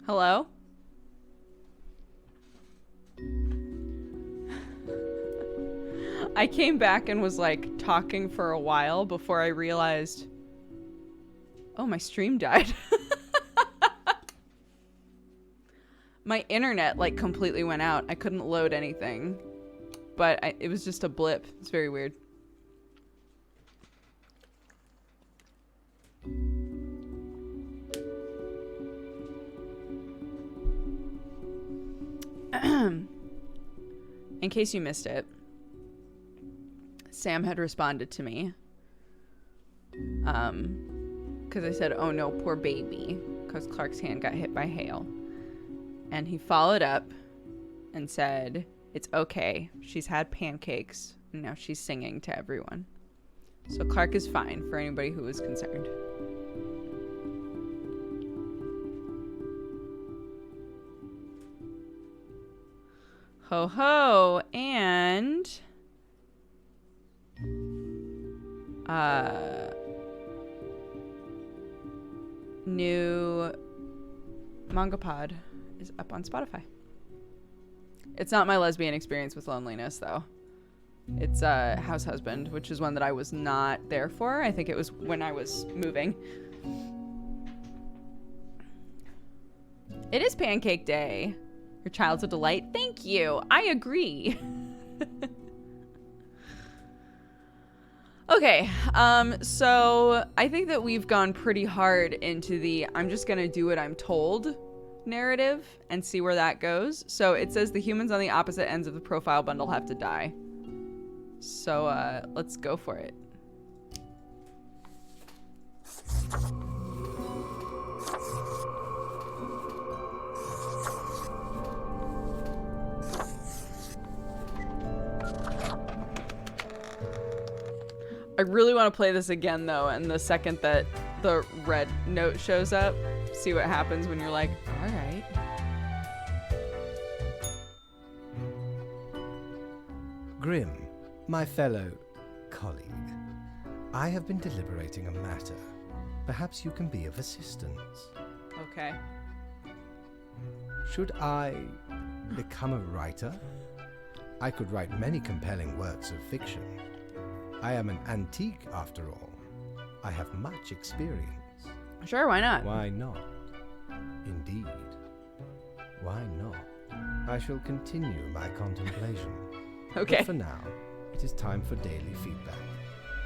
Hello? I came back and was like talking for a while before I realized, oh, my stream died. My internet like completely went out. I couldn't load anything, but it was just a blip. It's very weird. In case you missed it, Sam had responded to me because I said, oh no, poor baby, because Clark's hand got hit by hail. And he followed up and said, it's okay, she's had pancakes and now she's singing to everyone. So Clark is fine, for anybody who was concerned. Ho ho, and new manga pod is up on Spotify. It's not my lesbian experience with loneliness though. It's House Husband, which is one that I was not there for. I think it was when I was moving. It is Pancake Day. Your child's a delight. Thank you. I agree. Okay, so I think that we've gone pretty hard into the I'm just gonna do what I'm told narrative and see where that goes. So it says the humans on the opposite ends of the profile bundle have to die. So let's go for it. I really want to play this again though, and the second that the red note shows up, see what happens when you're like, all right. Grim, my fellow colleague, I have been deliberating a matter. Perhaps you can be of assistance. Okay. Should I become a writer? I could write many compelling works of fiction. I am an antique, after all. I have much experience. Sure, why not? Why not? Indeed. Why not? I shall continue my contemplation. Okay. But for now, it is time for daily feedback.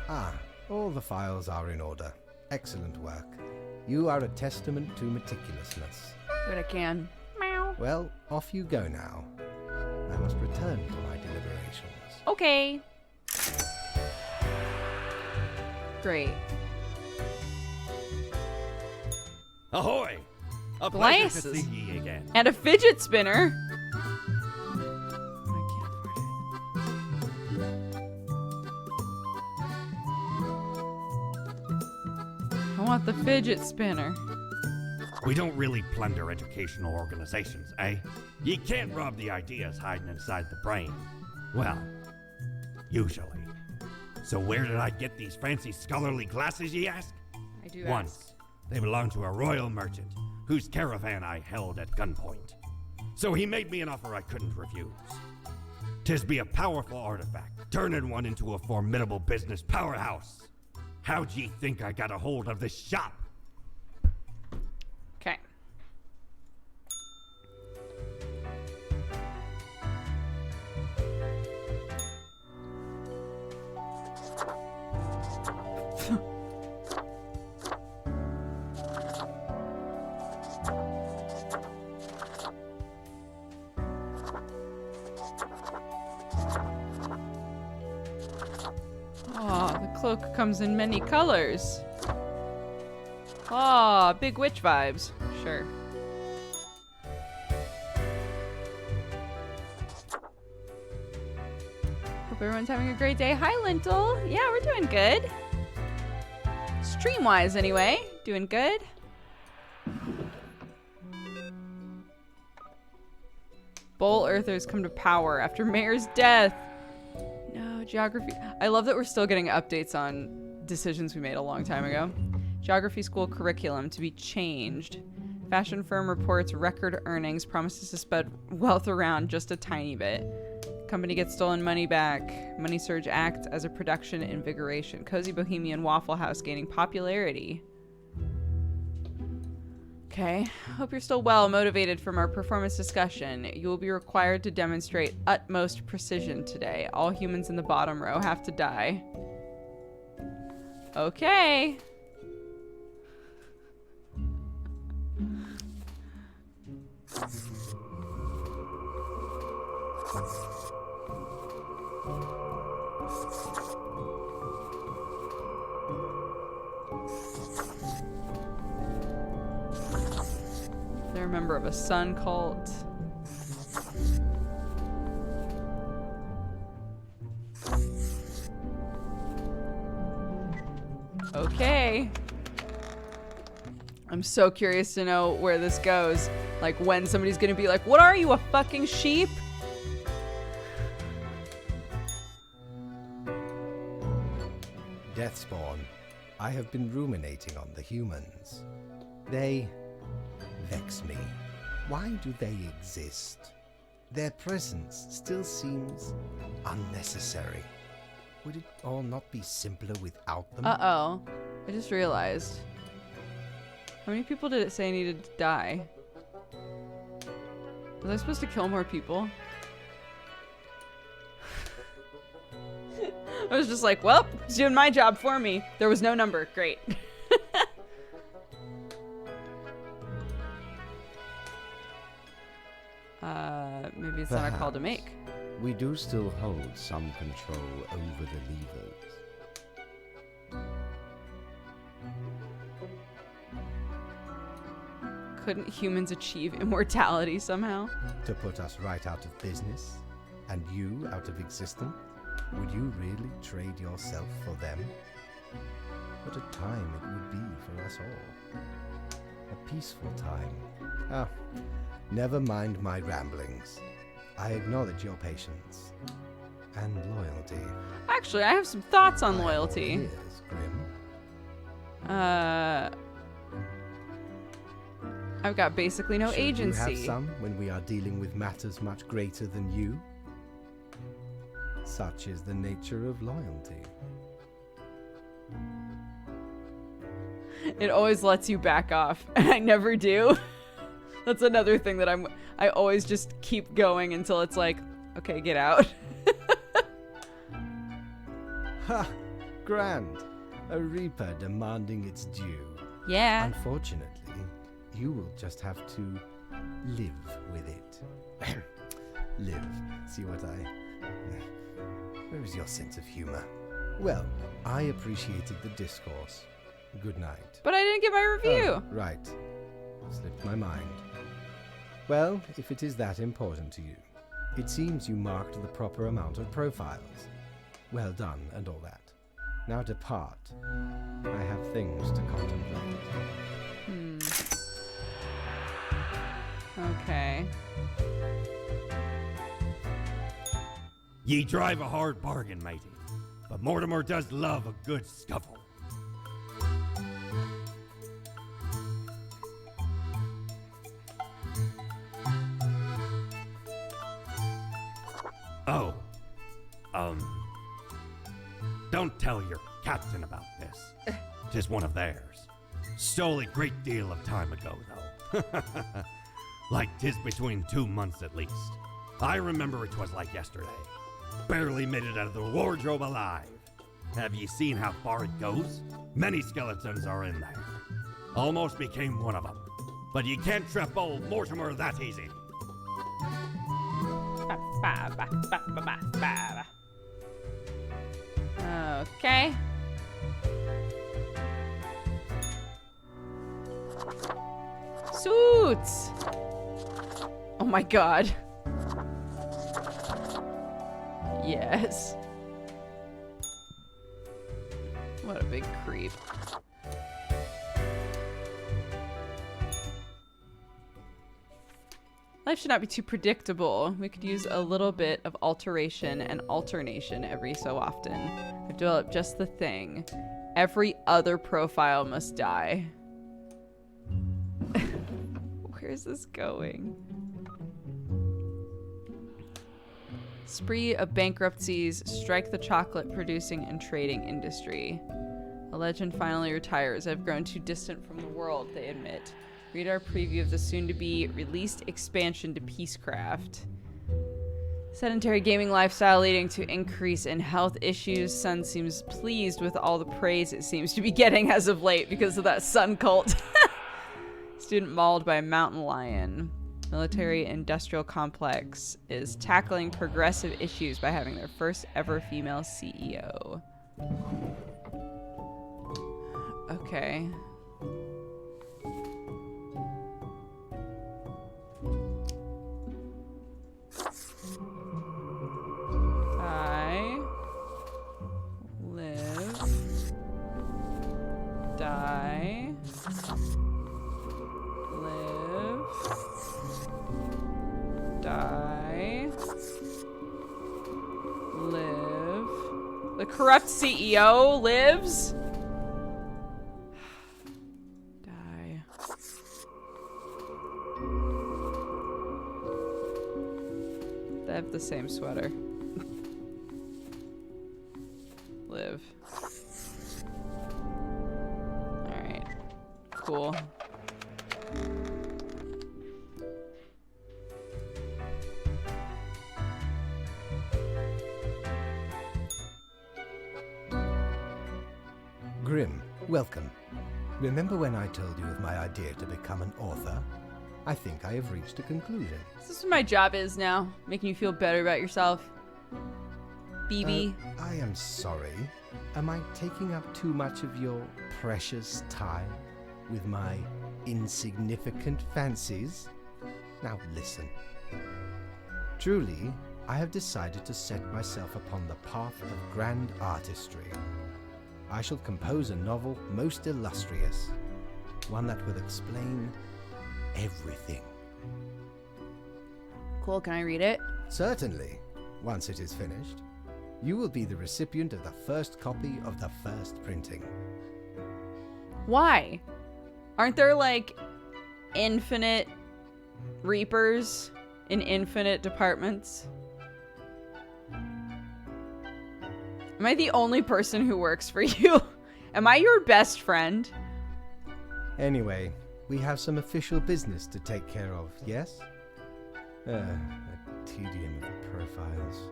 Ah, all the files are in order. Excellent work. You are a testament to meticulousness. But I can. Meow. Well, off you go now. I must return to my deliberations. Okay. Great. Ahoy! A pleasure to Glasses. see ye again. And a fidget spinner. I want the fidget spinner. We don't really plunder educational organizations, eh? Ye can't rob the ideas hiding inside the brain. Well, usually. So where did I get these fancy scholarly glasses, ye ask? I do Once. They belonged to a royal merchant, whose caravan I held at gunpoint. So he made me an offer I couldn't refuse. 'Tis be a powerful artifact, turning one into a formidable business powerhouse. How'd ye think I got a hold of this shop? Okay. Oh, the cloak comes in many colors. Oh, big witch vibes. Sure. Hope everyone's having a great day. Hi, Lintel. Yeah, we're doing good. Stream-wise, anyway. Doing good. Bull Earthers come to power after Mayor's death. No, geography. I love that we're still getting updates on decisions we made a long time ago. Geography school curriculum to be changed. Fashion firm reports record earnings, promises to spread wealth around just a tiny bit. Company gets stolen money back. Money surge acts as a production invigoration. Cozy Bohemian Waffle House gaining popularity. Okay. Hope you're still well motivated from our performance discussion. You will be required to demonstrate utmost precision today. All humans in the bottom row have to die. Okay. They're a member of a sun cult. Okay. I'm so curious to know where this goes. Like when somebody's gonna be like, what are you, a fucking sheep? Deathspawn, I have been ruminating on the humans. They vex me. Why do they exist? Their presence still seems unnecessary. Would it all not be simpler without them? Uh-oh. I just realized. How many people did it say needed to die? Was I supposed to kill more people? I was just like, well, it's doing my job for me. There was no number. Great. Maybe it's not our call to make. We do still hold some control over the levers. Couldn't humans achieve immortality somehow? To put us right out of business? And you out of existence? Would you really trade yourself for them? What a time it would be for us all. A peaceful time. Ah, never mind my ramblings. I acknowledge your patience. And loyalty. Actually, I have some thoughts on I am loyalty. all ears, Grim. I've got basically no Should agency. you have some when we are dealing with matters much greater than you? Such is the nature of loyalty. It always lets you back off, and I never do. That's another thing that I always just keep going until it's like, okay, get out. Ha! Grand! A reaper demanding its due. Yeah. Unfortunately, you will just have to live with it. Live. See what I... Where is your sense of humor? Well, I appreciated the discourse. Good night. But I didn't get my review. Oh, right. Slipped my mind. Well, if it is that important to you, it seems you marked the proper amount of profiles. Well done and all that. Now depart. I have things to contemplate. Okay. Ye drive a hard bargain, matey, but Mortimer does love a good scuffle. Oh, don't tell your captain about this. 'Tis one of theirs. Stole a great deal of time ago, though. Like 'tis between 2 months at least. I remember 'twas like yesterday. Barely made it out of the wardrobe alive. Have ye seen how far it goes? Many skeletons are in there. Almost became one of them. But you can't trap old Mortimer that easy. Okay. Suits! Oh my god. Yes. What a big creep. Life should not be too predictable. We could use a little bit of alteration and alternation every so often. I've developed just the thing. Every other profile must die. Where's this going? Spree of bankruptcies strike the chocolate producing and trading industry. A legend finally retires. I've grown too distant from the world, they admit. Read our preview of the soon-to-be released expansion to Peacecraft. Sedentary gaming lifestyle leading to increase in health issues. Sun seems pleased with all the praise it seems to be getting as of late because of that sun cult. Student mauled by a mountain lion. Military industrial complex is tackling progressive issues by having their first ever female CEO. Okay. Die. Live. Die. Live. Die. Live. The corrupt CEO lives. Die. They have the same sweater. Live. Alright. Cool. Grim, welcome. Remember when I told you of my idea to become an author? I think I have reached a conclusion. Is this what my job is now? Making you feel better about yourself? BB? I am sorry. Am I taking up too much of your precious time with my insignificant fancies? Now listen. Truly, I have decided to set myself upon the path of grand artistry. I shall compose a novel most illustrious, one that will explain everything. Cool, can I read it? Certainly, once it is finished. You will be the recipient of the first copy of the first printing. Why? Aren't there like infinite reapers in infinite departments? Am I the only person who works for you? Am I your best friend? Anyway, we have some official business to take care of, yes? A tedium of profiles.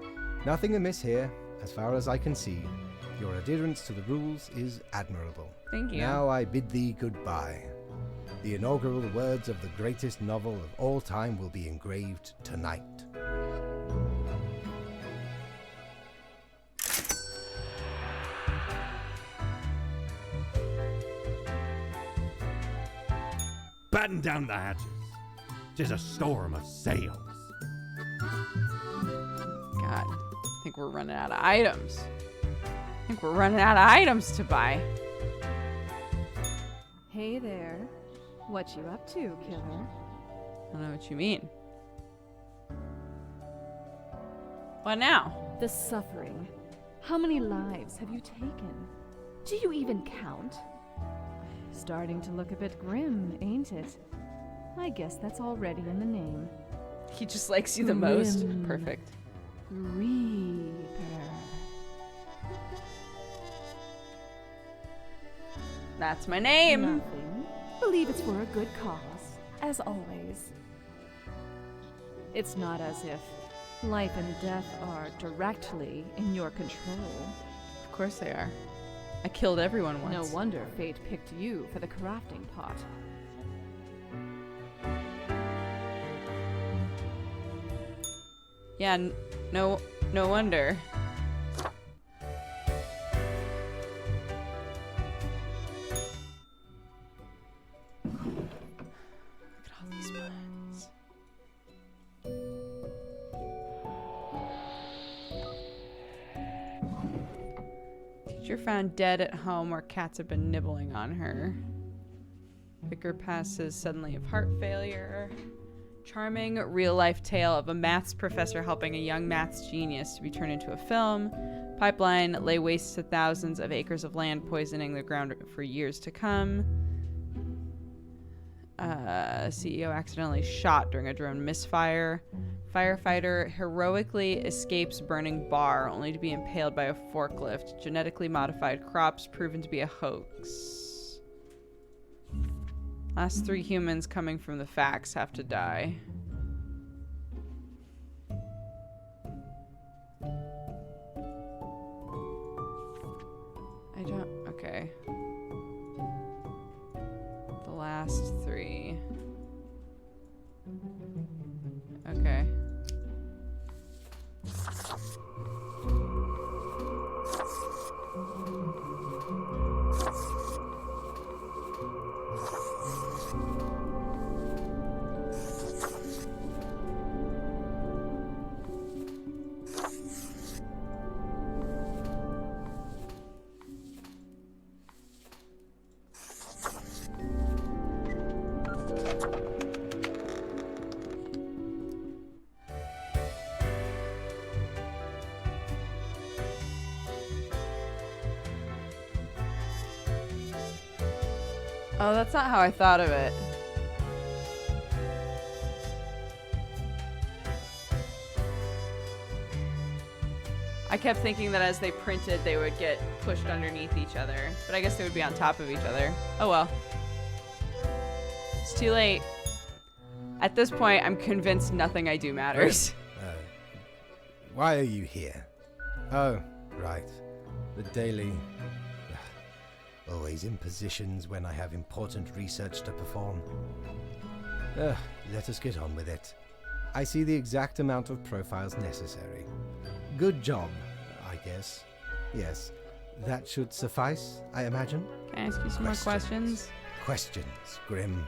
Nothing amiss here, as far as I can see. Your adherence to the rules is admirable. Thank you. Now I bid thee goodbye. The inaugural words of the greatest novel of all time will be engraved tonight. Batten down the hatches. 'Tis a storm of sails. God, I think we're running out of items. I think we're running out of items to buy. Hey there. What you up to, killer? I don't know what you mean. What now? The suffering. How many lives have you taken? Do you even count? Starting to look a bit grim, ain't it? I guess that's already in the name. He just likes you the most. Grim. Perfect. Reaper. That's my name. Nothing. Believe it's for a good cause, as always. It's not as if life and death are directly in your control. Of course they are. I killed everyone once. No wonder fate picked you for the crafting pot. Yeah, no wonder. Look at all these buttons. Teacher found dead at home where cats have been nibbling on her. Vicar passes suddenly of heart failure. Charming real-life tale of a maths professor helping a young maths genius to be turned into a film. Pipeline lay waste to thousands of acres of land, poisoning the ground for years to come. CEO accidentally shot during a drone misfire. Firefighter heroically escapes burning bar only to be impaled by a forklift. Genetically modified crops proven to be a hoax. Last 3 humans coming from the facts have to die. I don't... Okay. The last 3. Okay. Oh, that's not how I thought of it. I kept thinking that as they printed, they would get pushed underneath each other. But I guess they would be on top of each other. Oh well. It's too late. At this point, I'm convinced nothing I do matters. Why are you here? Oh, right. The daily... Always in positions when I have important research to perform. Let us get on with it. I see the exact amount of profiles necessary. Good job, I guess. Yes, that should suffice, I imagine. Can I ask you some more questions? Questions, Grim.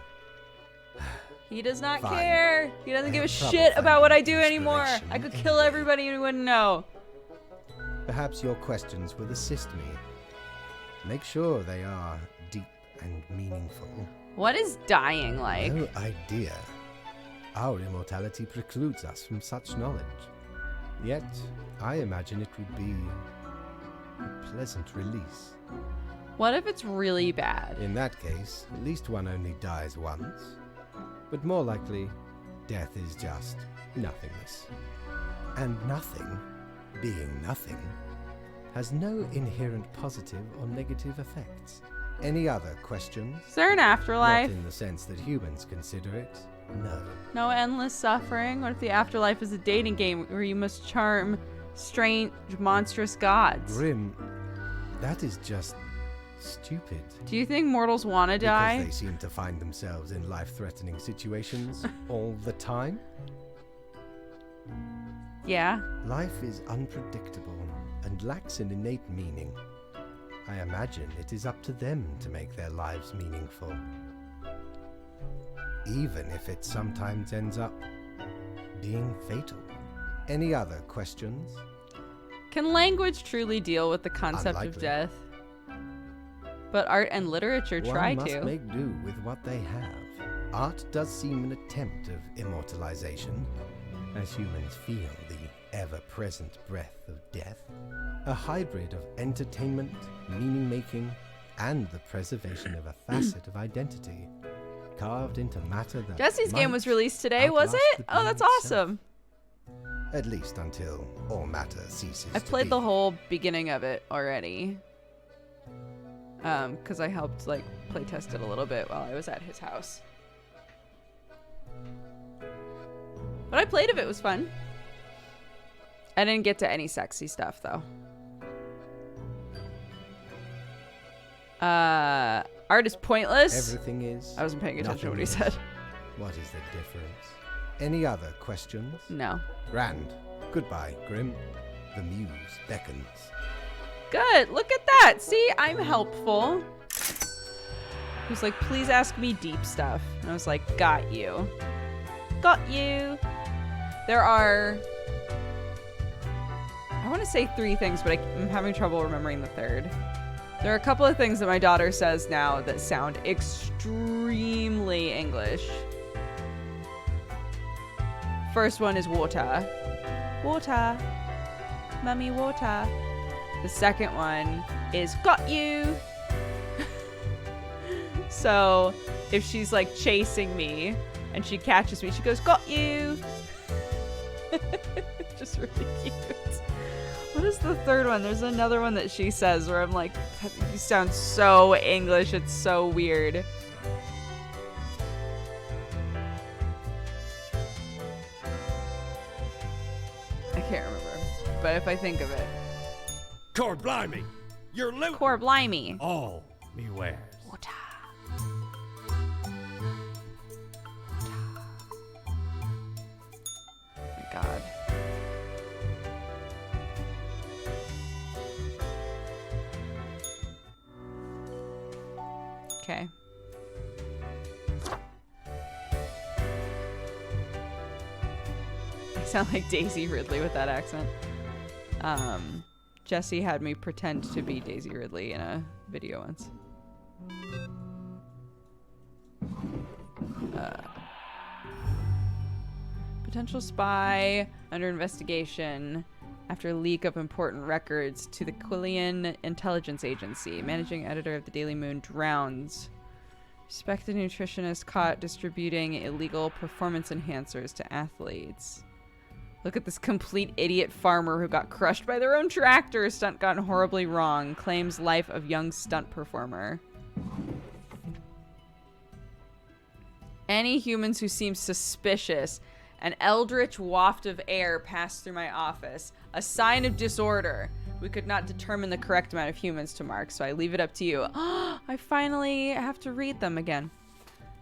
He does not Fine. care. He doesn't give a Trouble shit about what I do finding anymore. inspiration I could in kill everybody and you wouldn't know. Perhaps your questions will assist me. Make sure they are deep and meaningful. What is dying like? No idea. Our immortality precludes us from such knowledge. Yet, I imagine it would be a pleasant release. What if it's really bad? In that case, at least one only dies once. But more likely, death is just nothingness. And nothing, being nothing, has no inherent positive or negative effects. Any other questions? Is there an afterlife? Not in the sense that humans consider it, no. No endless suffering? What if the afterlife is a dating game where you must charm strange, monstrous gods? Grim, that is just stupid. Do you think mortals want to die? Because they seem to find themselves in life-threatening situations all the time? Yeah. Life is unpredictable and lacks an innate meaning. I imagine it is up to them to make their lives meaningful. Even if it sometimes ends up being fatal. Any other questions? Can language truly deal with the concept of Unlikely. death? But art and literature try One must to. make do with what they have. Art does seem an attempt of immortalization, as humans feel the ever-present breath of death. A hybrid of entertainment, meaning-making, and the preservation of a facet of identity, carved into matter that Jesse's game might was released today, was outlast it? the Oh, that's being awesome. itself. At least until all matter ceases I've to played be. the whole beginning of it already. Because I helped, like, play test it a little bit while I was at his house. What I played of it was fun. I didn't get to any sexy stuff, though. Art is pointless. Everything is. I wasn't paying attention to what he nothing said. is. What is the difference? Any other questions? No. Grand. Goodbye, Grim. The muse beckons. Good. Look at that. See, I'm helpful. He was like, please ask me deep stuff. And I was like, got you. Got you. There are... I want to say 3 things, but I'm having trouble remembering the third. There are a couple of things that my daughter says now that sound extremely English. First one is water. Water. Mummy, water. The second one is got you. So if she's like chasing me and she catches me, she goes, got you. Just really cute. What is the third one? There's another one that she says where I'm like, you sound so English. It's so weird. I can't remember, but if I think of it. Cord blimey! You're loot! Core blimey. All me wares. Water. Oh my god. Okay. I sound like Daisy Ridley with that accent. Jesse had me pretend to be Daisy Ridley in a video once. Potential spy under investigation after leak of important records to the Quillian Intelligence Agency. Managing editor of the Daily Moon drowns. Suspected nutritionist caught distributing illegal performance enhancers to athletes. Look at this complete idiot farmer who got crushed by their own tractor. Stunt gone horribly wrong. Claims life of young stunt performer. Any humans who seem suspicious. An eldritch waft of air passed through my office. A sign of disorder. We could not determine the correct amount of humans to mark, so I leave it up to you. I finally have to read them again.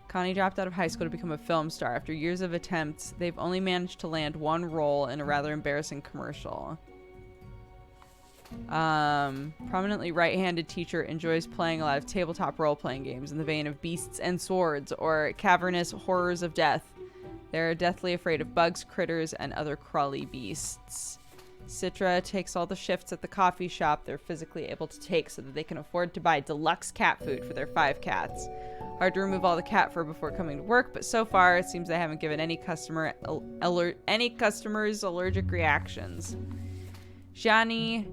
Connie dropped out of high school to become a film star. After years of attempts, they've only managed to land one role in a rather embarrassing commercial. Prominently right-handed teacher enjoys playing a lot of tabletop role-playing games in the vein of Beasts and Swords or Cavernous Horrors of Death. They're deathly afraid of bugs, critters, and other crawly beasts. Citra takes all the shifts at the coffee shop they're physically able to take so that they can afford to buy deluxe cat food for their 5 cats. Hard to remove all the cat fur before coming to work, but so far it seems they haven't given any customers allergic reactions. Shani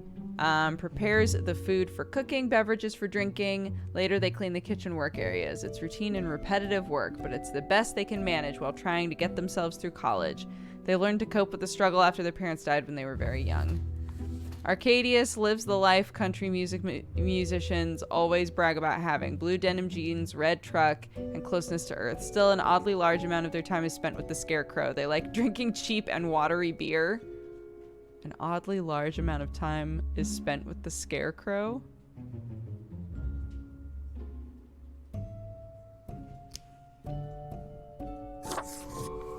prepares the food for cooking, beverages for drinking. Later they clean the kitchen work areas. It's routine and repetitive work, but it's the best they can manage while trying to get themselves through college. They learned to cope with the struggle after their parents died when they were very young. Arcadius lives the life country musicians always brag about having. Blue denim jeans, red truck, and closeness to earth. Still, an oddly large amount of their time is spent with the Scarecrow. They like drinking cheap and watery beer. An oddly large amount of time is spent with the Scarecrow?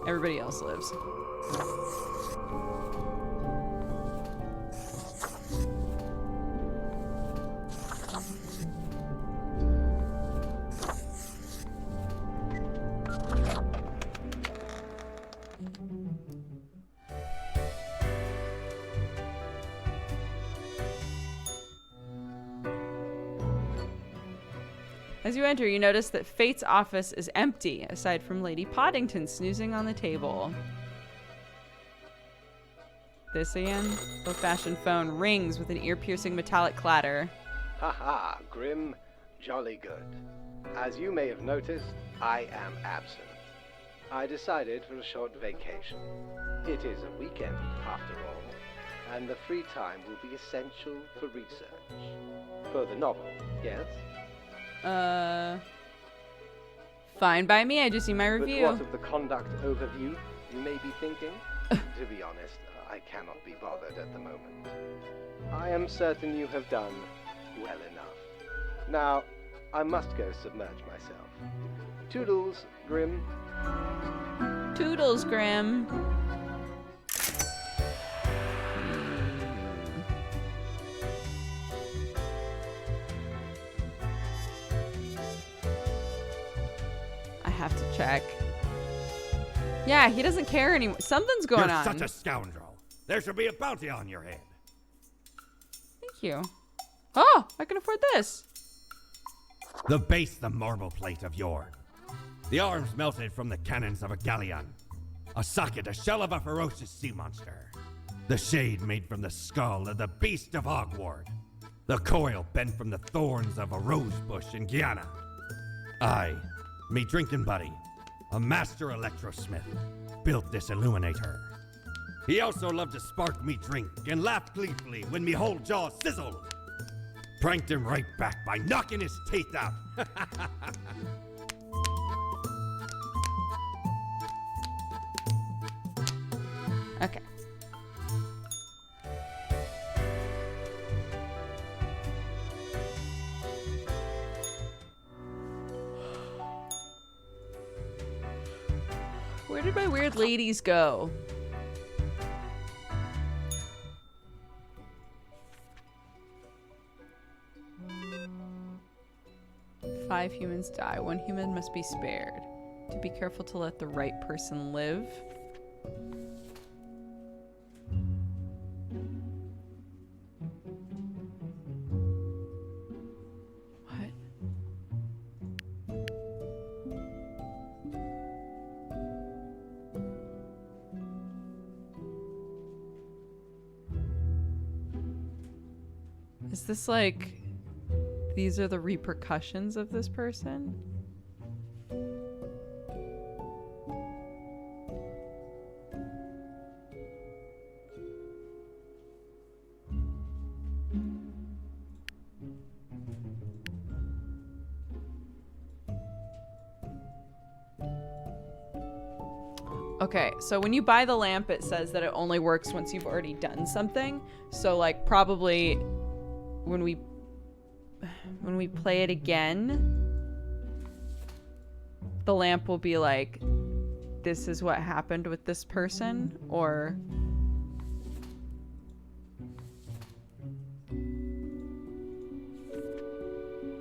Everybody else lives. As you enter, you notice that Fate's office is empty, aside from Lady Poddington snoozing on the table. This again? Old-fashioned phone rings with an ear-piercing metallic clatter. Haha, Grim, jolly good. As you may have noticed, I am absent. I decided for a short vacation. It is a weekend, after all, and the free time will be essential for research. For the novel, yes? Fine by me. I just see my review. But what of the conduct overview, you may be thinking? To be honest, I cannot be bothered at the moment. I am certain you have done well enough. Now, I must go submerge myself. Toodles, Grim. Toodles, Grim. I have to check. Yeah, he doesn't care anymore. Something's going on. You're such a scoundrel. There should be a bounty on your head. Thank you. Oh, I can afford this. The base, the marble plate of Yorn. The arms melted from the cannons of a galleon. A socket, a shell of a ferocious sea monster. The shade made from the skull of the beast of Hogward. The coil bent from the thorns of a rose bush in Guyana. I, me drinking buddy, a master electrosmith, built this illuminator. He also loved to spark me drink and laughed gleefully when me whole jaw sizzled. Pranked him right back by knocking his teeth out. Okay. Where did my weird ladies go? Five humans die. One human must be spared. To be careful to let the right person live. What? Is this like... These are the repercussions of this person? Okay, so when you buy the lamp, it says that it only works once you've already done something. So, like, probably when we play it again, the lamp will be like, this is what happened with this person, or...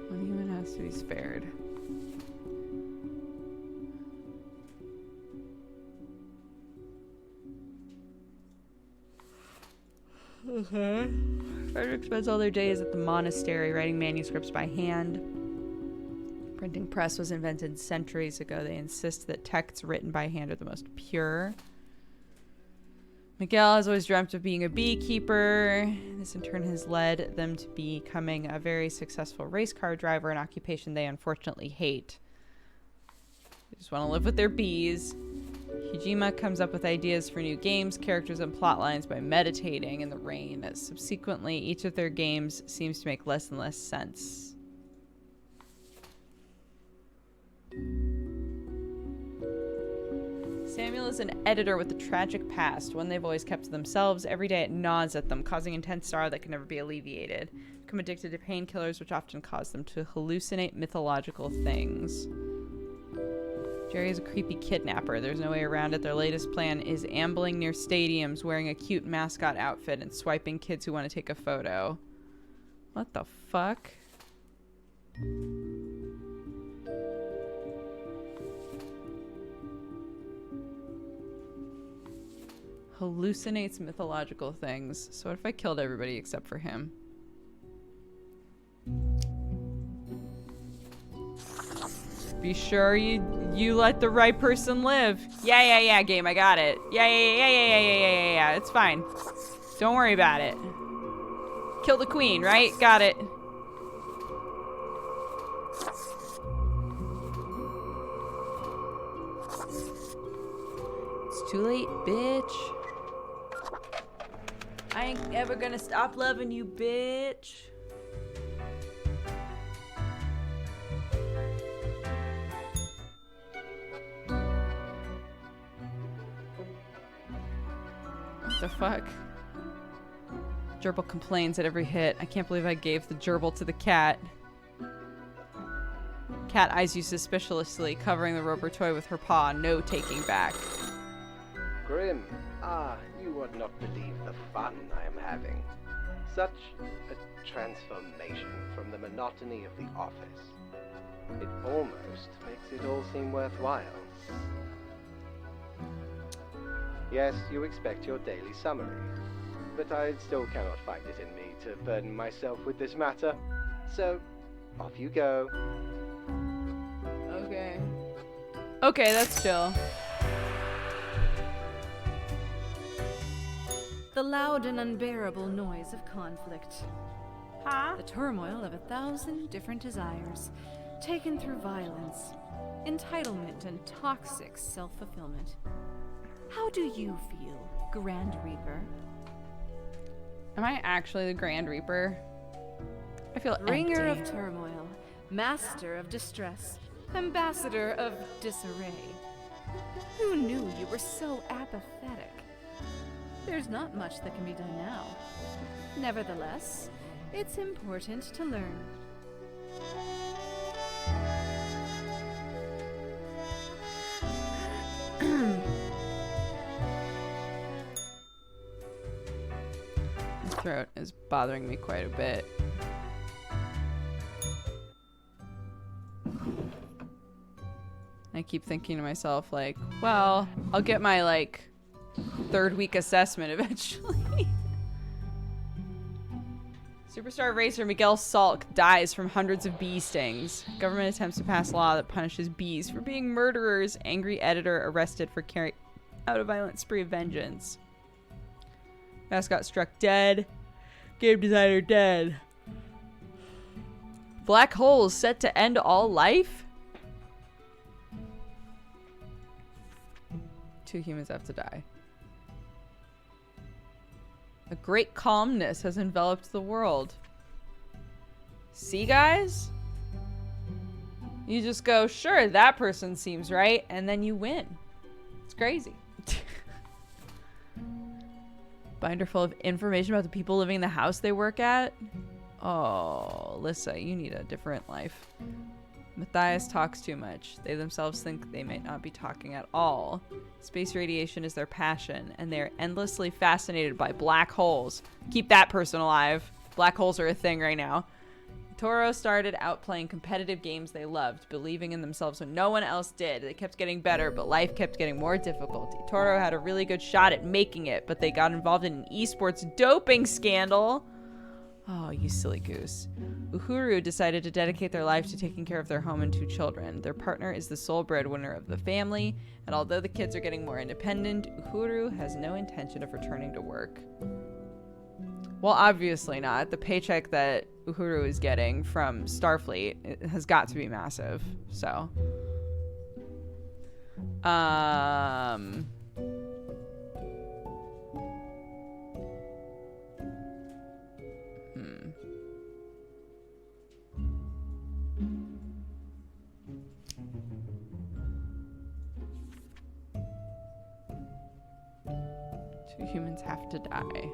One human has to be spared. Okay. Frederick spends all their days at the monastery writing manuscripts by hand. Printing press was invented centuries ago. They insist that texts written by hand are the most pure. Miguel has always dreamt of being a beekeeper. This in turn has led them to becoming a very successful race car driver, an occupation they unfortunately hate. They just want to live with their bees. Hijima comes up with ideas for new games, characters, and plot lines by meditating in the rain. Subsequently, each of their games seems to make less and less sense. Samuel is an editor with a tragic past, one they've always kept to themselves. Every day it gnaws at them, causing intense sorrow that can never be alleviated. Become addicted to painkillers, which often cause them to hallucinate mythological things. Jerry is a creepy kidnapper. There's no way around it. Their latest plan is ambling near stadiums, wearing a cute mascot outfit, and swiping kids who want to take a photo. What the fuck? Hallucinates mythological things. So what if I killed everybody except for him? Be sure you let the right person live. Yeah, game, I got it. Yeah, it's fine. Don't worry about it. Kill the queen, right? Got it. It's too late, bitch. I ain't ever gonna stop loving you, bitch. What the fuck? Gerbil complains at every hit. I can't believe I gave the gerbil to the cat. Cat eyes you suspiciously, covering the rubber toy with her paw. No taking back. Grim, you would not believe the fun I am having. Such a transformation from the monotony of the office. It almost makes it all seem worthwhile. Yes, you expect your daily summary, but I still cannot find it in me to burden myself with this matter. So, off you go. Okay. Okay, that's chill. The loud and unbearable noise of conflict. Huh? The turmoil of 1,000 different desires, taken through violence, entitlement, and toxic self-fulfillment. How do you feel, Grand Reaper? Am I actually the Grand Reaper? I feel Bringer empty. of turmoil, master of distress, ambassador of disarray. Who knew you were so apathetic? There's not much that can be done now. Nevertheless, it's important to learn. My throat is bothering me quite a bit. I keep thinking to myself, like, well, I'll get my, like, 3rd week assessment eventually. Superstar racer Miguel Salk dies from hundreds of bee stings. Government attempts to pass law that punishes bees for being murderers. Angry editor arrested for carrying out a violent spree of vengeance. Mascot struck dead. Game designer dead. Black holes set to end all life? 2 humans have to die. A great calmness has enveloped the world. See, guys? You just go, sure, that person seems right, and then you win. It's crazy. Binder full of information about the people living in the house they work at. Oh, Lissa, you need a different life. Matthias talks too much. They themselves think they might not be talking at all. Space radiation is their passion, and they are endlessly fascinated by black holes. Keep that person alive. Black holes are a thing right now. Toro started out playing competitive games they loved, believing in themselves when no one else did. They kept getting better, but life kept getting more difficulty. Toro had a really good shot at making it, but they got involved in an esports doping scandal. Oh, you silly goose. Uhuru decided to dedicate their life to taking care of their home and 2 children. Their partner is the sole breadwinner of the family, and although the kids are getting more independent, Uhuru has no intention of returning to work. Well, obviously not. The paycheck that Uhuru is getting from Starfleet has got to be massive, so. Two humans have to die.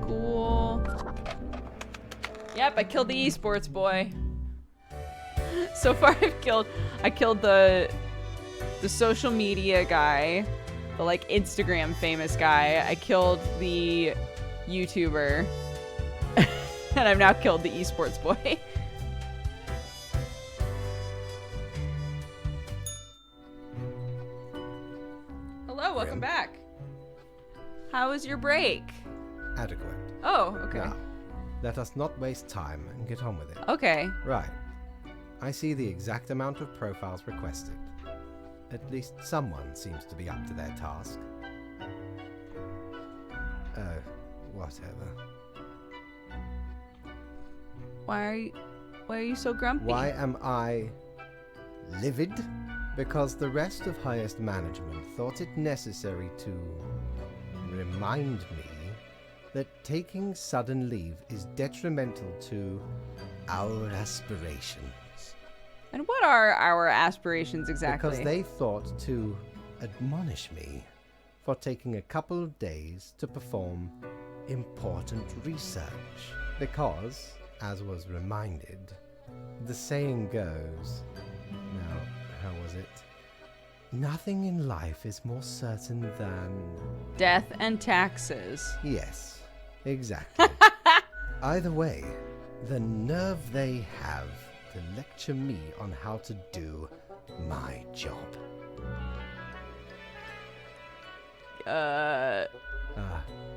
Cool. Yep, I killed the esports boy. So far I killed the social media guy, the like Instagram famous guy. I killed the YouTuber. And I've now killed the esports boy. Hello, welcome back. How was your break? Adequate. Oh, okay. Now, let us not waste time and get on with it. Okay. Right. I see the exact amount of profiles requested. At least someone seems to be up to their task. Whatever. Why are you so grumpy? Why am I livid? Because the rest of highest management thought it necessary to remind me that taking sudden leave is detrimental to our aspirations. And what are our aspirations exactly? Because they thought to admonish me for taking a couple of days to perform important research. Because, as was reminded, the saying goes, now, how was it? Nothing in life is more certain than... Death and taxes. Yes, exactly. Either way, the nerve they have to lecture me on how to do my job.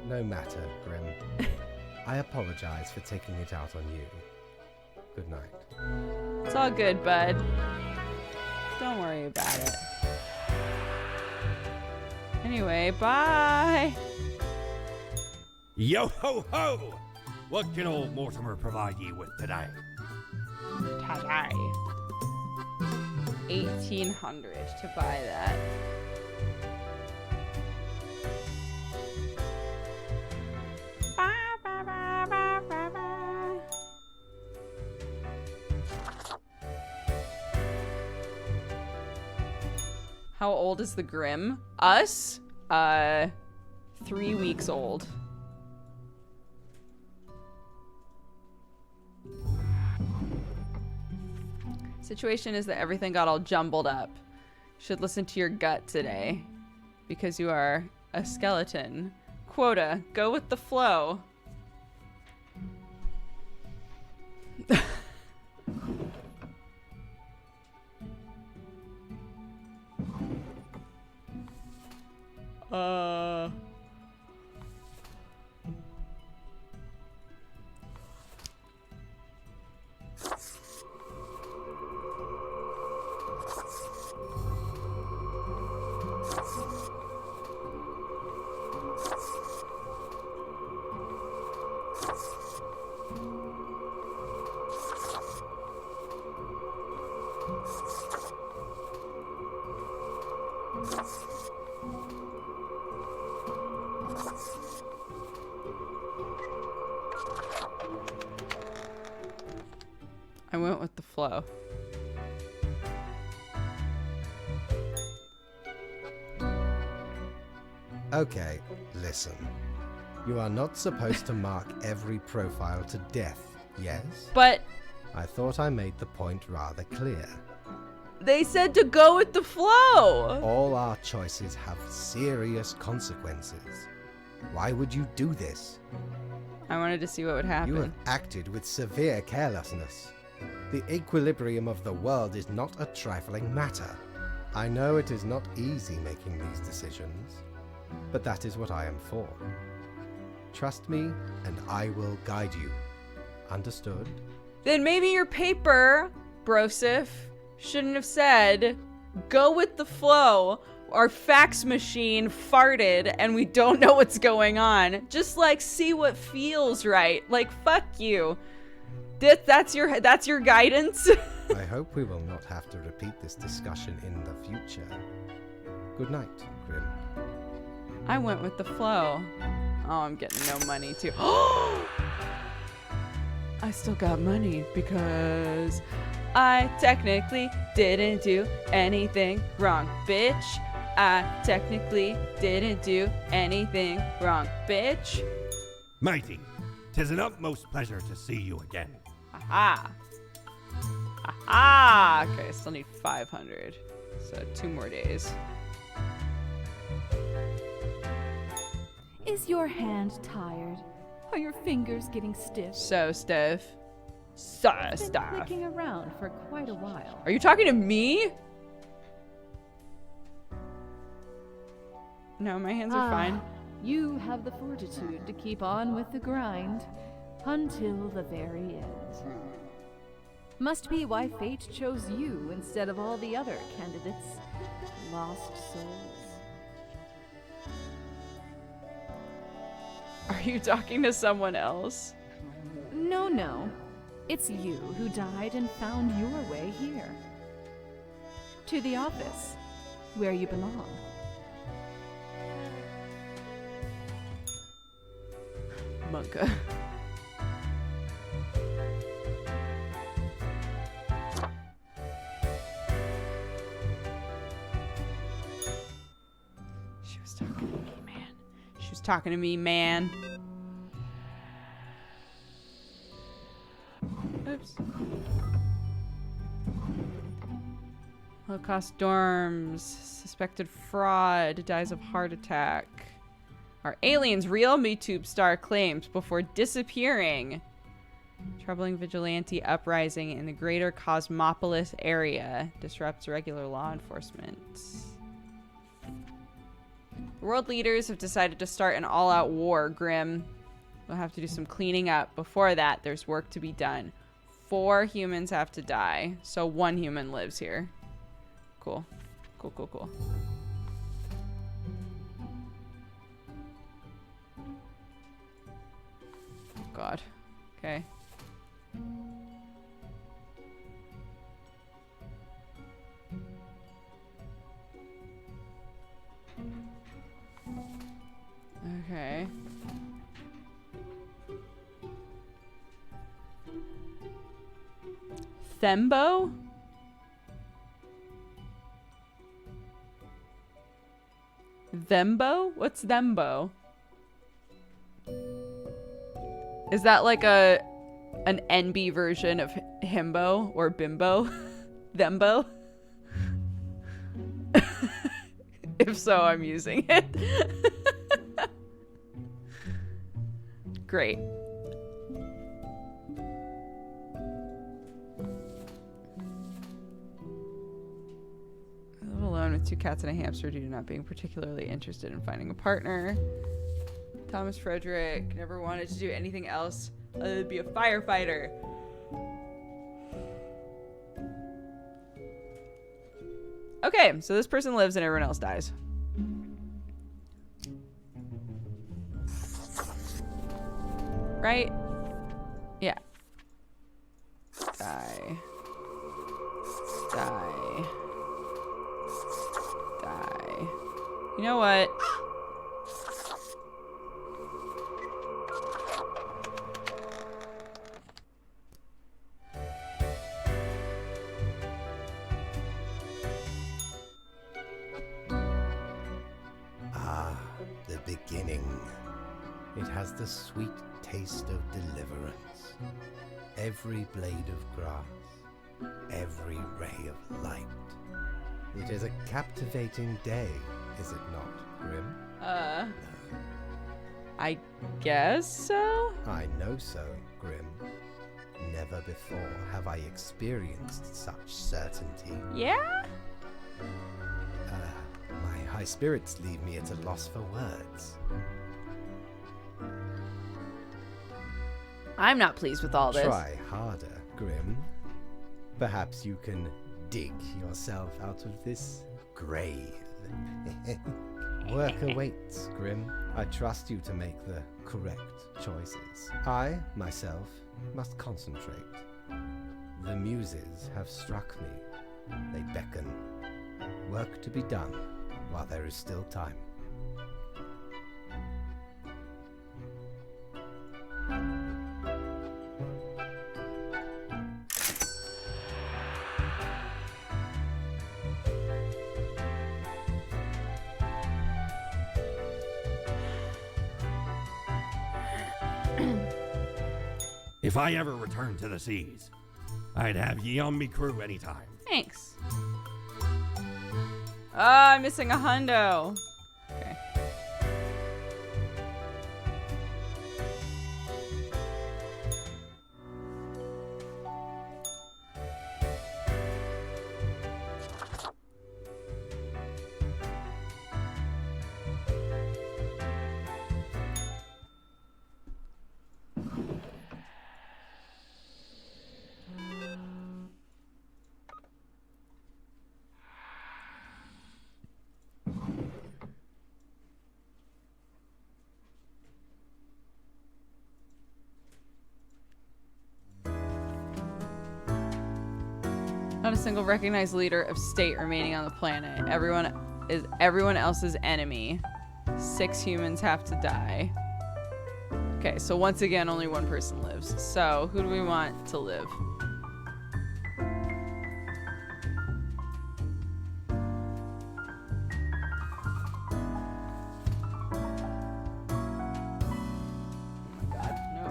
No matter, Grim. I apologize for taking it out on you. Good night. It's all good, bud. Don't worry about it. Anyway, bye. Yo ho ho! What can old Mortimer provide ye with today? Today. 1,800 to buy that. Ba, ba, ba, ba, ba, ba. How old is the Grim? Us? 3 weeks old. Situation is that everything got all jumbled up. You should listen to your gut today. Because you are a skeleton. Quota, go with the flow. I went with the flow. Okay, listen. You are not supposed to mark every profile to death, yes? But I thought I made the point rather clear. they said to go with the flow. All our choices have serious consequences. Why would you do this? I wanted to see what would happen. You have acted with severe carelessness. The equilibrium of the world is not a trifling matter. I know it is not easy making these decisions, but that is what I am for. Trust me, and I will guide you. Understood? Then maybe your paper, Broseph, shouldn't have said, go with the flow. Our fax machine farted and we don't know what's going on. Just like see what feels right. Like fuck you. That's your guidance. I hope we will not have to repeat this discussion in the future. Good night, Grim. I went with the flow. Oh, I'm getting no money too. I still got money because I technically didn't do anything wrong, bitch. I technically didn't do anything wrong, bitch. Mighty, 'tis an utmost pleasure to see you again. Aha. Aha. Okay, I still need 500. So 2 more days. Is your hand tired? Are your fingers getting stiff? So stiff. So Been stiff. clicking around for quite a while. Are you talking to me? No, my hands are fine. You have the fortitude to keep on with the grind until the very end. Must be why fate chose you instead of all the other candidates. Lost souls. Are you talking to someone else? No. It's you who died and found your way here. To the office, where you belong. Monka. She was talking to me, man. She was talking to me, man. Oops. Low-cost dorms. Suspected fraud. Dies of heart attack. Are aliens real? MeTube star claims before disappearing. Troubling vigilante uprising in the greater Cosmopolis area. Disrupts regular law enforcement. World leaders have decided to start an all-out war, Grim. We'll have to do some cleaning up. Before that, there's work to be done. 4 humans have to die. So 1 human lives here. Cool. Cool, cool, cool. Oh, God. Okay. Okay. Thembo? Thembo? What's Thembo? Is that like an NB version of himbo or bimbo? Thembo? If so, I'm using it. Great. I live alone with 2 cats and a hamster due to not being particularly interested in finding a partner. Thomas Frederick never wanted to do anything else other than be a firefighter. Okay, so this person lives and everyone else dies. Right? Yeah. Die. Die. Die. You know what? The beginning. It has the sweet taste of deliverance. Every blade of grass, every ray of light. It is a captivating day, is it not, Grim? No. I guess so? I know so, Grim. Never before have I experienced such certainty. Yeah? My high spirits leave me at a loss for words. I'm not pleased with all this. Try harder, Grim. Perhaps you can dig yourself out of this grave. Work awaits, Grim. I trust you to make the correct choices. I, myself, must concentrate. The muses have struck me. They beckon. Work to be done while there is still time. If I ever return to the seas, I'd have ye on me crew anytime. Thanks. Oh, I'm missing a hundo. Okay. Not a single recognized leader of state remaining on the planet. Everyone is everyone else's enemy. 6 humans have to die. Okay, so once again, only 1 person lives. So, who do we want to live? Oh my god, no.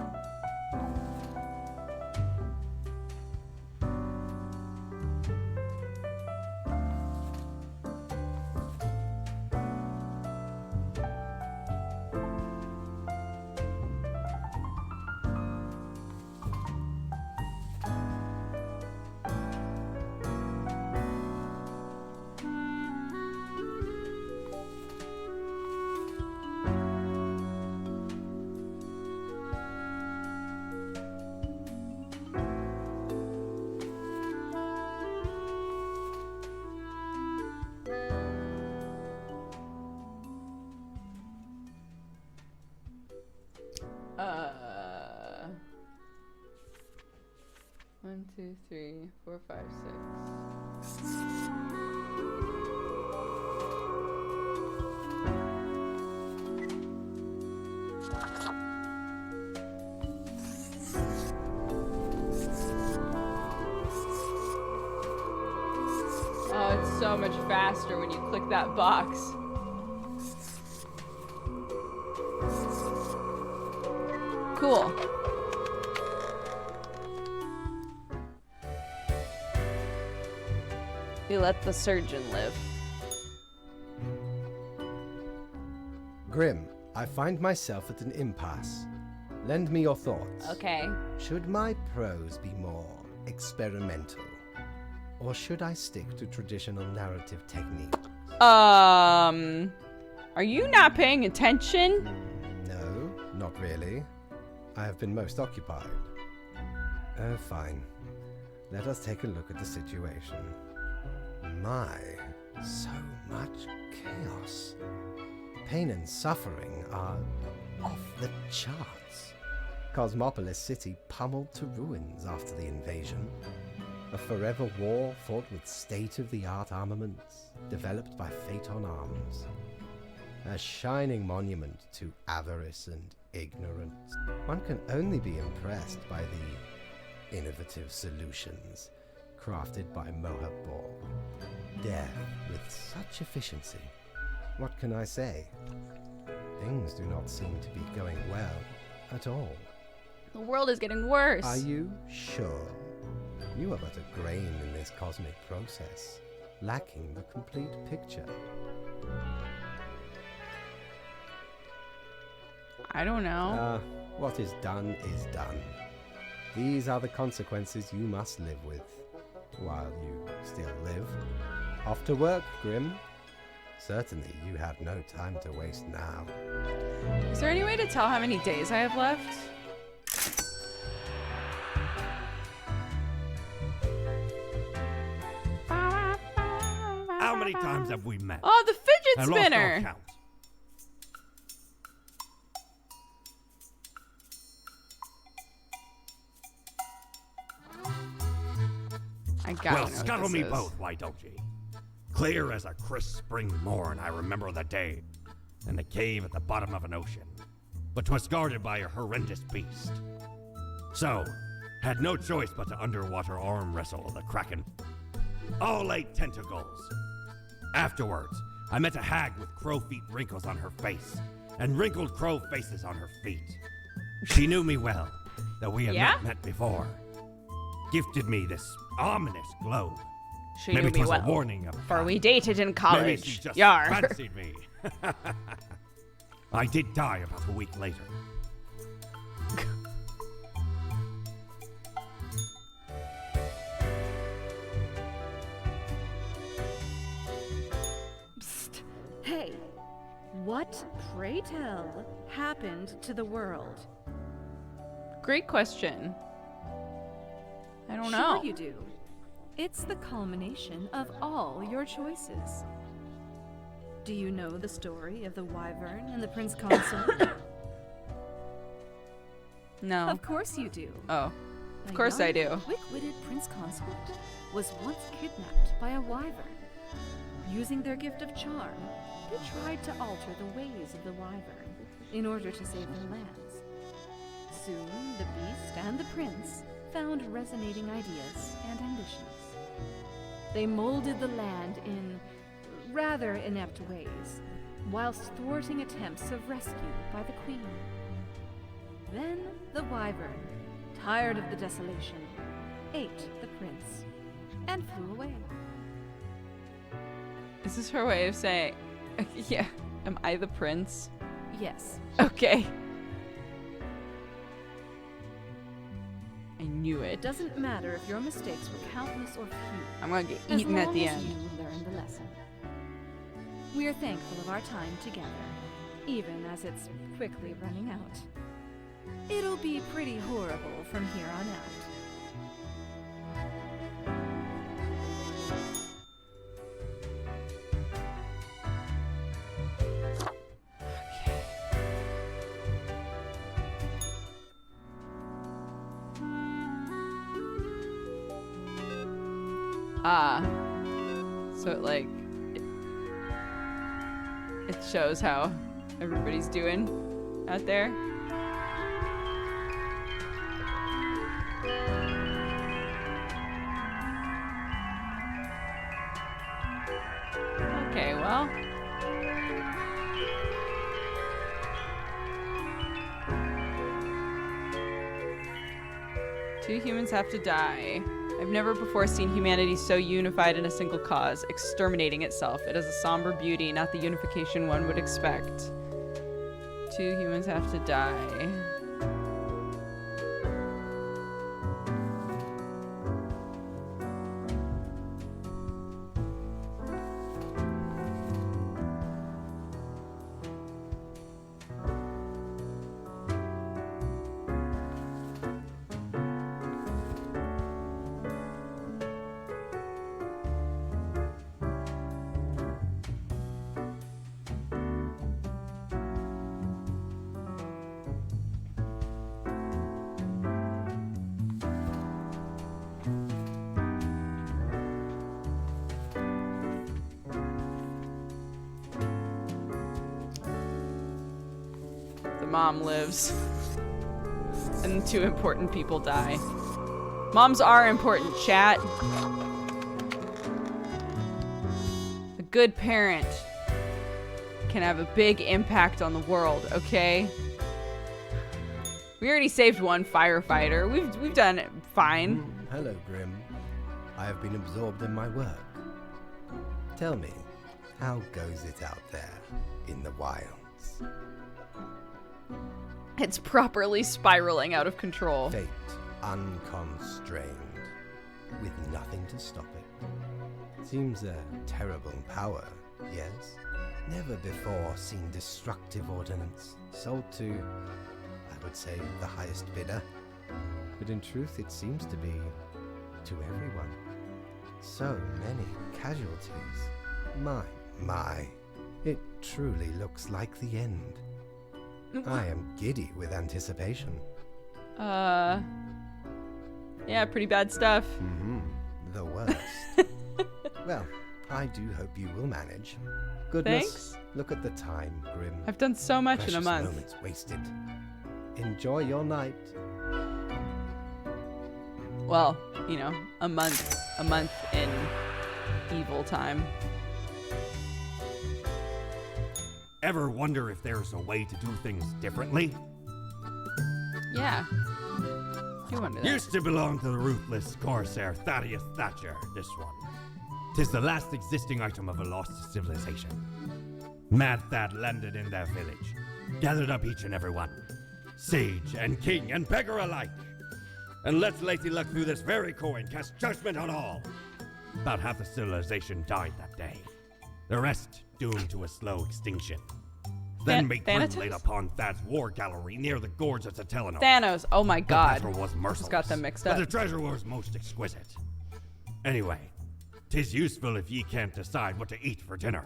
2, 3, 4, 5, 6. Oh, it's so much faster when you click that box. Cool. We let the surgeon live. Grim, I find myself at an impasse. Lend me your thoughts. Okay. Should my prose be more experimental? Or should I stick to traditional narrative techniques? Are you not paying attention? No, not really. I have been most occupied. Oh, fine. Let us take a look at the situation. My, so much chaos. Pain and suffering are off the charts. Cosmopolis City pummeled to ruins after the invasion. A forever war fought with state-of-the-art armaments developed by Phaeton Arms. A shining monument to avarice and ignorance. One can only be impressed by the innovative solutions crafted by Mohabor. Death with such efficiency. What can I say? Things do not seem to be going well at all. The world is getting worse. Are you sure? You are but a grain in this cosmic process, lacking the complete picture. I don't know. What is done is done. These are the consequences you must live with, while you still live. Off to work, Grim. Certainly you have no time to waste now. Is there any way to tell how many days I have left? How many times have we met? Oh, the I fidget lost all spinner! count. I gotta Well, know what scuttle this me is. both, why don't ye? Clear as a crisp spring morn, I remember the day in the cave at the bottom of an ocean, but 'twas guarded by a horrendous beast. So, had no choice but to underwater arm wrestle the kraken. All 8 tentacles. Afterwards, I met a hag with crow feet wrinkles on her face and wrinkled crow faces on her feet. She knew me well, though we had Yeah? not met before. Gifted me this ominous globe. She Maybe knew me 'twas well. a warning of a For we kind. dated in Maybe she college. just Yar. fancied me. I did die about a week later. Psst. Hey, what, pray tell, happened to the world? Great question. I don't Sure know. you do. It's the culmination of all your choices. Do you know the story of the wyvern and the prince consort? No. Of course you do. Oh. Of course I do. Quick-witted prince consort was once kidnapped by a wyvern. Using their gift of charm, they tried to alter the ways of the wyvern in order to save their lands. Soon, the beast and the prince found resonating ideas and ambitions. They molded the land in rather inept ways, whilst thwarting attempts of rescue by the queen. Then the wyvern, tired of the desolation, ate the prince and flew away. Is this her way of saying, yeah, am I the prince? Yes, Okay. I knew it it. doesn't matter if your mistakes were countless or few, I'm gonna get as eaten long at the as end. you learn the lesson. We are thankful of our time together, even as it's quickly running out. It'll be pretty horrible from here on out. So it like it shows how everybody's doing out there. Okay, well. Two humans have to die. I've never before seen humanity so unified in a single cause, exterminating itself. It has a somber beauty, not the unification one would expect. Two humans have to die. Mom lives and two important people die. Moms are important, chat. A good parent can have a big impact on the world, okay? We already saved one firefighter. We've done it fine. Hello, Grim. I have been absorbed in my work. Tell me, how goes it out there in the wilds? It's properly spiraling out of control. Fate unconstrained, with nothing to stop it. Seems a terrible power, yes? Never before seen destructive ordnance sold to, I would say, the highest bidder. But in truth, it seems to be to everyone. So many casualties. My. It truly looks like the end. I am giddy with anticipation. Yeah, pretty bad stuff. The worst. Well, I do hope you will manage. Goodness, Thanks. look at the time, Grim. I've done so much Precious in a month. moments wasted. Enjoy your night. Well, you know, a month in evil time. Ever wonder if there's a way to do things differently? Yeah. You wonder that. Used to belong to the ruthless Corsair Thaddeus Thatcher, this one. 'Tis the last existing item of a lost civilization. Mad Thad landed in their village, gathered up each and every one, sage and king and beggar alike, and let Lady Luck through this very coin cast judgment on all. About half the civilization died that day. The rest doomed to a slow extinction. Then Megrim Thanatos? laid upon Thad's war gallery near the gorge of Satellinor. Thanos. Oh my god. The battle was merciless, Just got them mixed but up. the treasure was most exquisite. Anyway, 'tis useful if ye can't decide what to eat for dinner.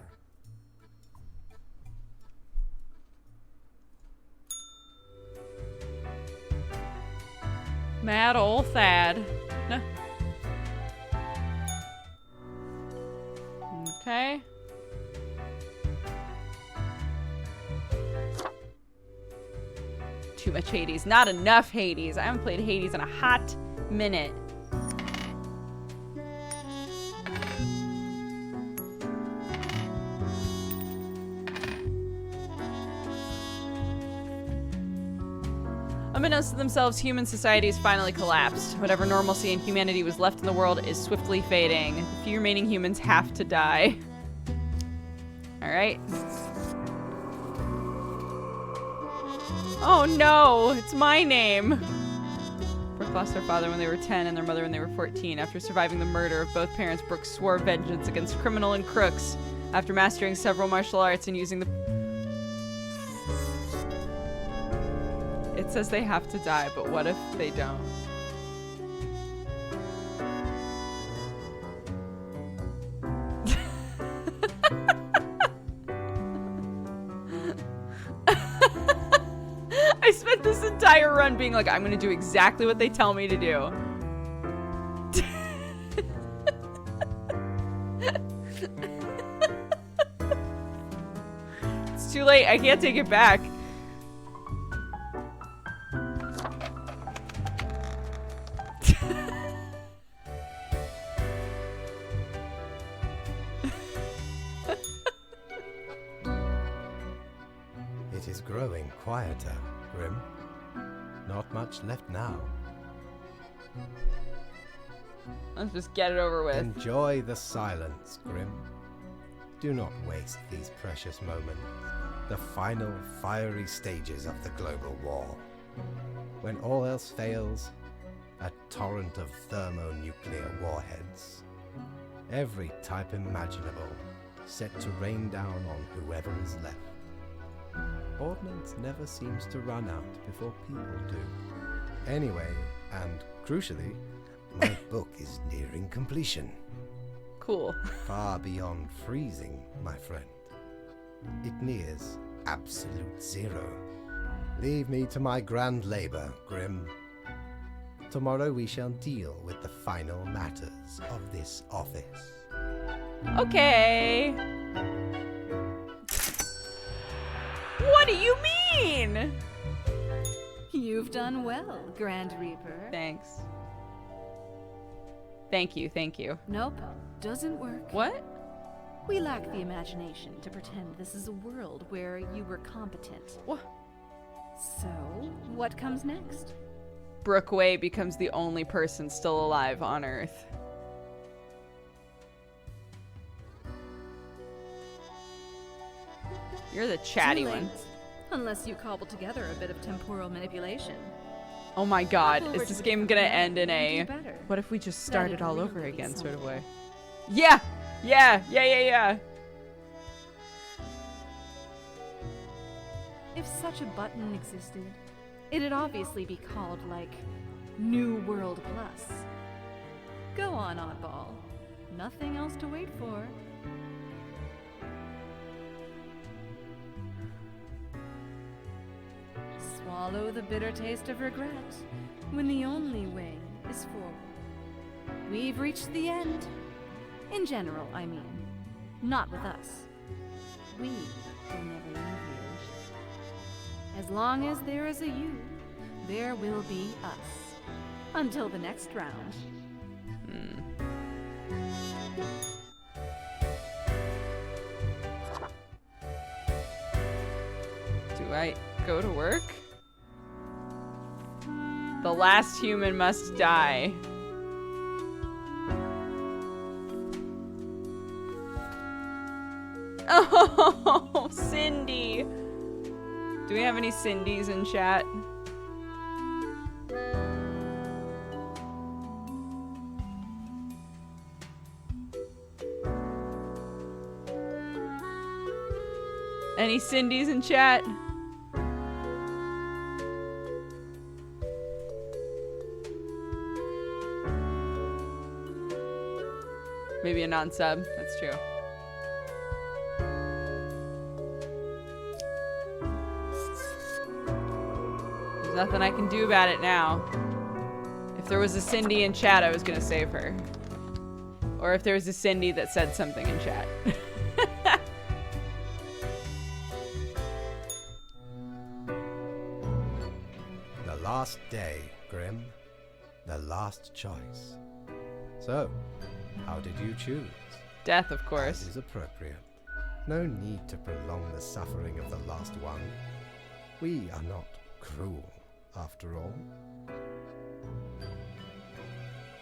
Mad ol' Thad. No. Okay. Too much Hades. Not enough Hades. I haven't played Hades in a hot minute. Unbeknownst to themselves, human society has finally collapsed. Whatever normalcy and humanity was left in the world is swiftly fading. The few remaining humans have to die. Alright. Oh no, it's my name. Brooke lost their father when they were 10 and their mother when they were 14. After surviving the murder of both parents, Brooke swore vengeance against criminal and crooks. After mastering several martial arts and using the... It says they have to die, but what if they don't? I spent this entire run being like, I'm gonna do exactly what they tell me to do. It's too late. I can't take it back. It is growing quieter, Grim. Not much left now. Let's just get it over with. Enjoy the silence, Grim. Do not waste these precious moments, the final fiery stages of the global war. When all else fails, a torrent of thermonuclear warheads. Every type imaginable, set to rain down on whoever is left. Ordnance never seems to run out before people do. Anyway, and crucially, my book is nearing completion. Cool. Far beyond freezing, my friend. It nears absolute zero. Leave me to my grand labor, Grim. Tomorrow we shall deal with the final matters of this office. Okay. What do you mean? You've done well, Grand Reaper. Thanks. Thank you, thank you. Nope, doesn't work. What? We lack the imagination to pretend this is a world where you were competent. What? So, what comes next? Brookway becomes the only person still alive on Earth. You're the chatty Too late. one. Unless you cobble together a bit of temporal manipulation. Oh my god, Hop is over this to game the gonna front end in and a... do better. What if we just That'd started all over really be again sort of something. way? Yeah! Yeah! Yeah, yeah, yeah! If such a button existed, it'd obviously be called, like, New World Plus. Go on, oddball. Nothing else to wait for. Swallow the bitter taste of regret when the only way is forward. We've reached the end. In general, I mean. Not with us. We will never leave you. As long as there is a you, there will be us. Until the next round. Do I go to work? The last human must die. Oh, Cindy. Do we have any Cindys in chat? Any Cindys in chat? Maybe a non-sub. That's true. There's nothing I can do about it now. If there was a Cindy in chat, I was gonna save her. Or if there was a Cindy that said something in chat. The last day, Grim. The last choice. So, how did you choose? Death, of As course. is appropriate. No need to prolong the suffering of the last one. We are not cruel, after all.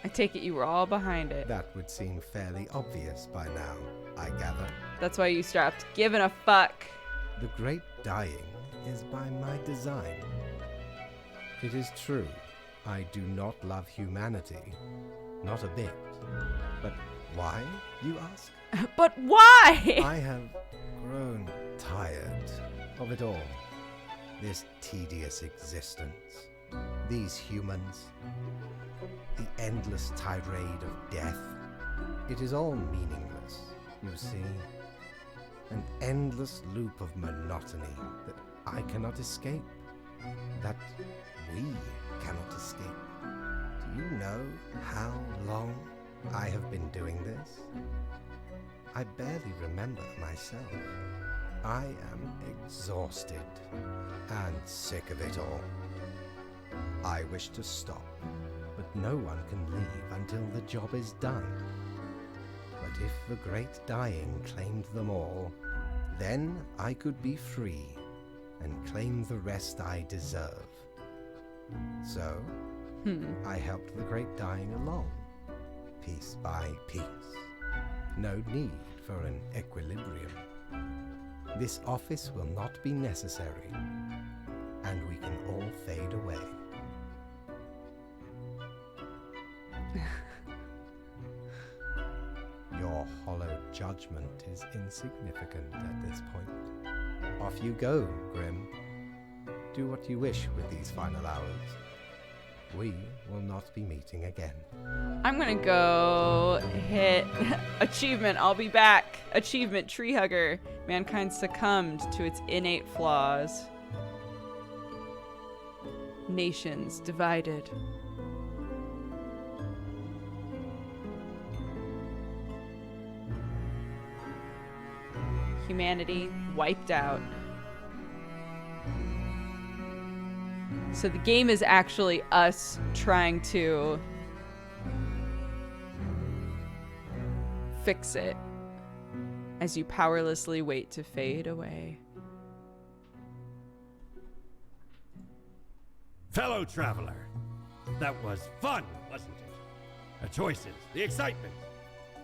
I take it you were all behind it. That would seem fairly obvious by now, I gather. That's why you stopped giving a fuck. The great dying is by my design. It is true, I do not love humanity. Not a bit. But why, you ask? But why? I have grown tired of it all. This tedious existence. These humans. The endless tirade of death. It is all meaningless, you see. An endless loop of monotony that I cannot escape. That we cannot escape. Do you know how long I have been doing this? I barely remember myself. I am exhausted and sick of it all. I wish to stop, but no one can leave until the job is done. But if the great dying claimed them all, then I could be free and claim the rest I deserve. So, I helped the great dying along, piece by piece. No need for an equilibrium. This office will not be necessary, and we can all fade away. Your hollow judgment is insignificant at this point. Off you go, Grim. Do what you wish with these final hours. We will not be meeting again. I'm gonna go hit achievement. I'll be back. Achievement, Tree Hugger. Mankind succumbed to its innate flaws. Nations divided. Humanity wiped out. So the game is actually us trying to fix it as you powerlessly wait to fade away. Fellow traveler, that was fun, wasn't it? The choices, the excitement.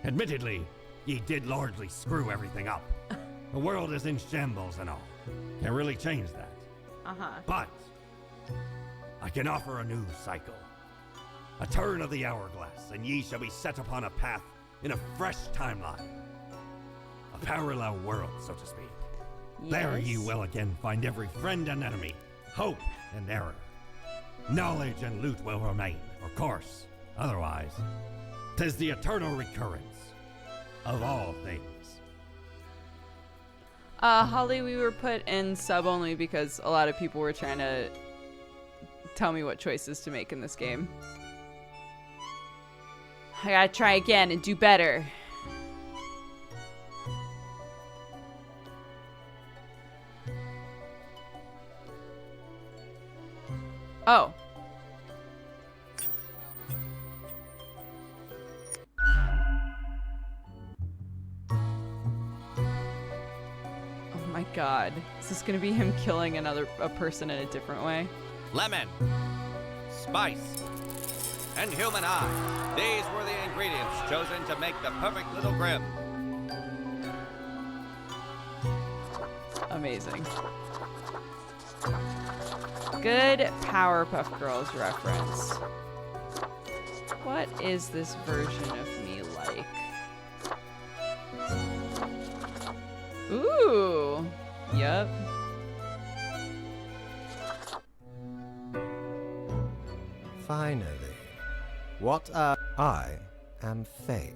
Admittedly, ye did largely screw everything up. The world is in shambles and all. Can't really change that. But I can offer a new cycle. A turn of the hourglass, and ye shall be set upon a path in a fresh timeline. A parallel world, so to speak. Yes. There ye will again find every friend and enemy, hope and error. Knowledge and loot will remain, of course. Otherwise, 'tis the eternal recurrence of all things. Holly, we were put in sub only because a lot of people were trying to tell me what choices to make in this game. I gotta try again and do better. Oh. Oh my god. Is this gonna be him killing a person in a different way? Lemon, spice, and human eye. These were the ingredients chosen to make the perfect little Grim. Amazing. Good Powerpuff Girls reference. What is this version of me like? Ooh. Yep. Finally, what I am fate.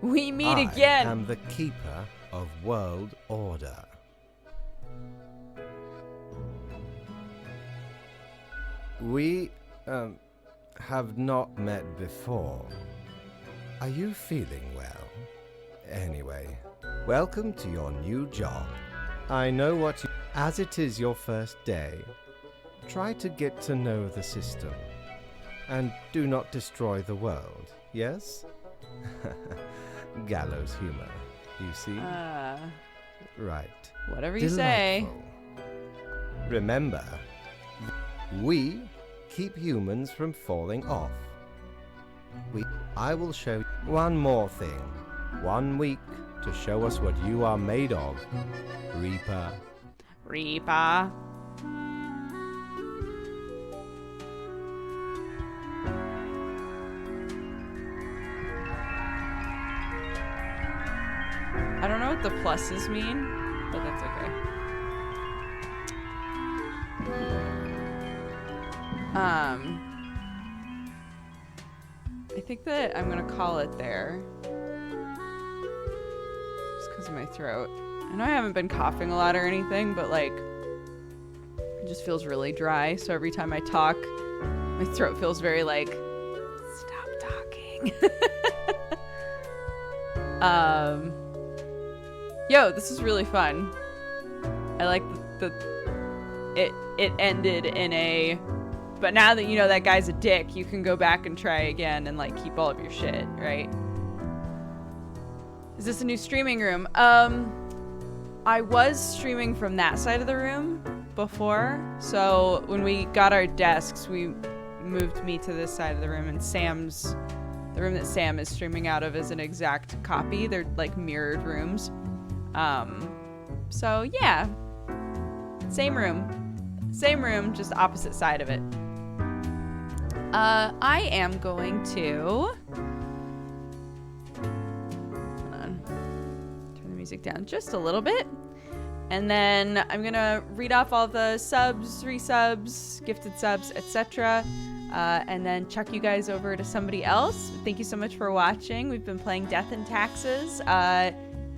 We meet I again. am the keeper of world order. We have not met before. Are you feeling well? Anyway, welcome to your new job. I know what you... As it is your first day, try to get to know the system. And do not destroy the world, yes? Gallows humor, you see? Right. Whatever you say. Delightful. Remember, we keep humans from falling off. I will show you one more thing. 1 week to show us what you are made of, Reaper. Reaper. I don't know what the pluses mean, but that's okay. I think that I'm gonna call it there. Just because of my throat. I know I haven't been coughing a lot or anything, but like, it just feels really dry. So every time I talk, my throat feels very like, stop talking. Yo, this is really fun. I like it ended in a, but now that you know that guy's a dick, you can go back and try again and like keep all of your shit, right? Is this a new streaming room? I was streaming from that side of the room before, so when we got our desks, we moved me to this side of the room, and the room that Sam is streaming out of is an exact copy. They're like mirrored rooms. So yeah, same room, just opposite side of it. I am going to, hold on, turn the music down just a little bit, and then I'm gonna read off all the subs, resubs, gifted subs, etc. And then chuck you guys over to somebody else. Thank you so much for watching. We've been playing Death and Taxes.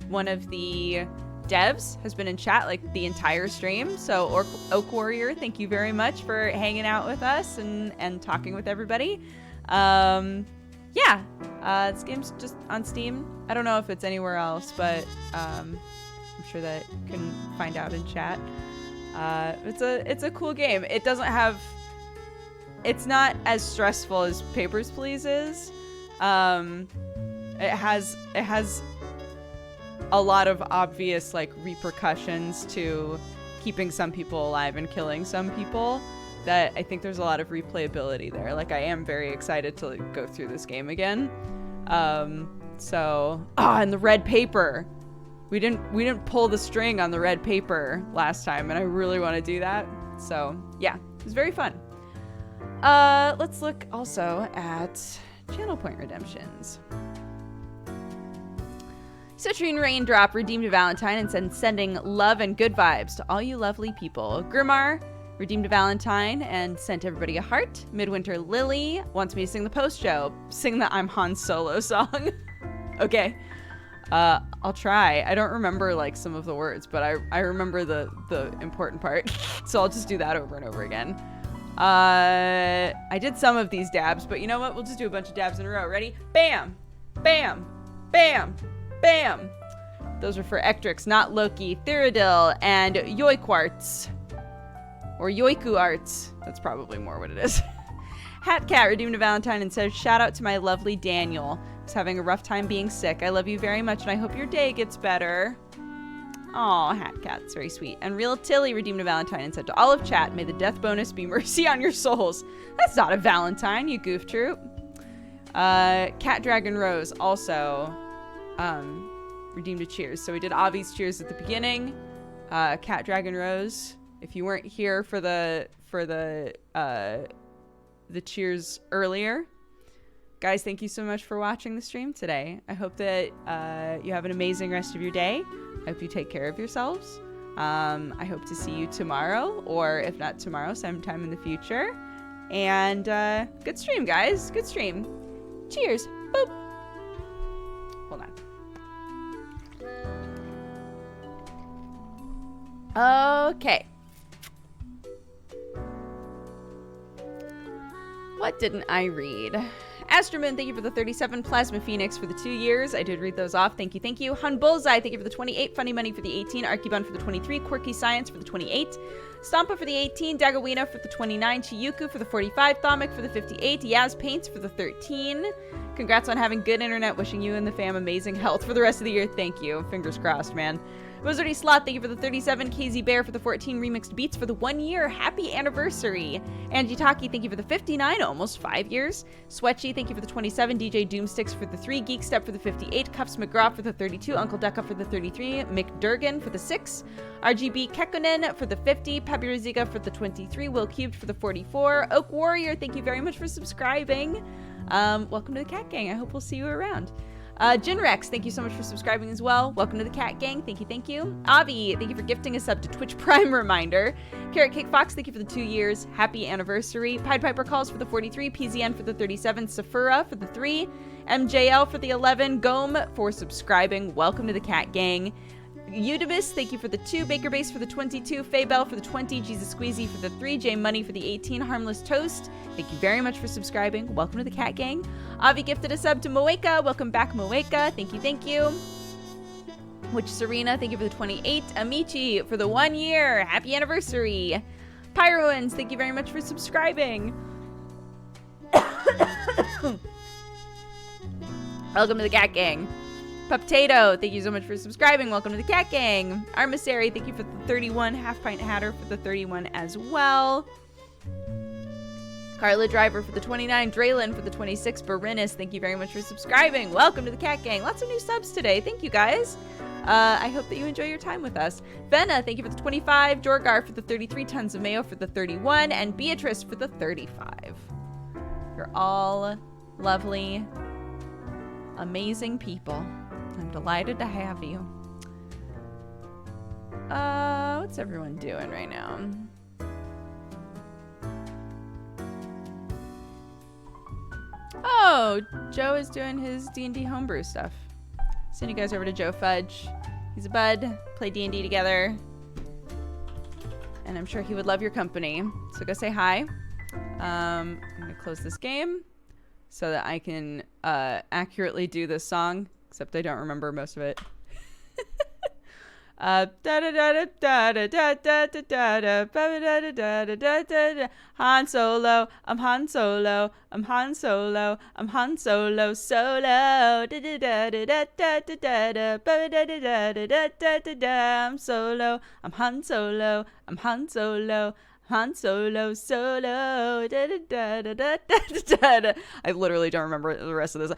One of the devs has been in chat like the entire stream. So Oak Warrior, thank you very much for hanging out with us and talking with everybody. Yeah, this game's just on Steam. I don't know if it's anywhere else, but I'm sure that you can find out in chat. It's a cool game. It doesn't have, it's not as stressful as Papers, Please is. It has a lot of obvious like repercussions to keeping some people alive and killing some people that I think there's a lot of replayability there. Like I am very excited to like, go through this game again. And the red paper. We didn't pull the string on the red paper last time, and I really want to do that. So yeah, it was very fun. Let's look also at channel point redemptions. Citrine Raindrop redeemed a Valentine and said sending love and good vibes to all you lovely people. Grimar redeemed a Valentine and sent everybody a heart. Midwinter Lily wants me to sing the post show. Sing the I'm Han Solo song. Okay. I'll try. I don't remember like some of the words, but I remember the important part. So I'll just do that over and over again. I did some of these dabs, but you know what? We'll just do a bunch of dabs in a row. Ready? Bam! Bam! Bam! Bam! Those are for Ectrix, not Loki, Therodil, and Yoiquarts. Or Yoiku Arts. That's probably more what it is. Hatcat redeemed a Valentine and says, shout out to my lovely Daniel, who's having a rough time being sick. I love you very much, and I hope your day gets better. Aw, Hatcat, it's very sweet. And Real Tilly redeemed a Valentine and said to all of chat, may the death bonus be mercy on your souls. That's not a Valentine, you goof troop. Cat Dragon Rose also redeemed a cheers. So we did Avi's cheers at the beginning. Cat Dragon Rose, if you weren't here for the cheers earlier, guys, thank you so much for watching the stream today. I hope that you have an amazing rest of your day. I hope you take care of yourselves. I hope to see you tomorrow, or if not tomorrow, sometime in the future. And good stream, guys. Good stream. Cheers. Boop. Hold on. Okay. What didn't I read? Astroman, thank you for the 37. Plasma Phoenix for the 2 years. I did read those off. Thank you, thank you. Hun Bullseye, thank you for the 28. Funny Money for the 18. Archibun for the 23. Quirky Science for the 28. Stompa for the 18. Dagawina for the 29. Chiyuku for the 45. Thomik for the 58. Yaz Paints for the 13. Congrats on having good internet. Wishing you and the fam amazing health for the rest of the year. Thank you. Fingers crossed, man. Wizardy Slot, thank you for the 37. KZ Bear for the 14. Remixed Beats for the 1 year. Happy anniversary. Angie Taki, thank you for the 59. Almost 5 years. Sweatchy, thank you for the 27. DJ Doomsticks for the 3. Geek Step for the 58. Cuffs McGraw for the 32. Uncle Deca for the 33. McDurgan for the 6. RGB Kekkonen for the 50. Papi Riziga for the 23. Will Cubed for the 44. Oak Warrior, thank you very much for subscribing. Welcome to the Cat Gang. I hope we'll see you around. Jinrex, thank you so much for subscribing as well. Welcome to the Cat Gang. Thank you, thank you. Avi, thank you for gifting a sub to Twitch Prime Reminder. Carrot Cake Fox, thank you for the 2 years. Happy anniversary. Pied Piper Calls for the 43. PZN for the 37. Safura for the 3. MJL for the 11. Gome for subscribing. Welcome to the Cat Gang. Udibus, thank you for the 2. Baker Base for the 22. Faybell for the 20. Jesus Squeezy for the 3. J Money for the 18. Harmless Toast, thank you very much for subscribing. Welcome to the Cat Gang. Avi gifted a sub to Moeka. Welcome back, Moeka. Thank you, thank you. Which Serena, thank you for the 28. Amici for the 1 year. Happy anniversary. Pyroans, thank you very much for subscribing. Welcome to the Cat Gang. Potato, thank you so much for subscribing. Welcome to the Cat Gang. Armissary, thank you for the 31. Half Pint Hatter for the 31 as well. Carla Driver for the 29. Draylin for the 26. Barinis, thank you very much for subscribing. Welcome to the Cat Gang. Lots of new subs today. Thank you, guys. I hope that you enjoy your time with us. Venna, thank you for the 25. Jorgar for the 33. Tons of Mayo for the 31. And Beatrice for the 35. You're all lovely, amazing people. I'm delighted to have you. What's everyone doing right now? Oh, Joe is doing his D&D homebrew stuff. Send you guys over to Joe Fudge. He's a bud. Play D&D together. And I'm sure he would love your company. So go say hi. I'm going to close this game so that I can accurately do this song. Except I don't remember most of it. Han Solo, I'm Han Solo, I'm Han Solo, I'm Han Solo, solo. I'm Solo, I'm Han Solo, I'm Han Solo. Han Solo, solo. I literally don't remember the rest of this.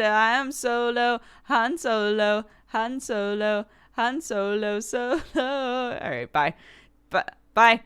I'm Solo, Han Solo, Han Solo, Han Solo, solo. All right, bye. Bye.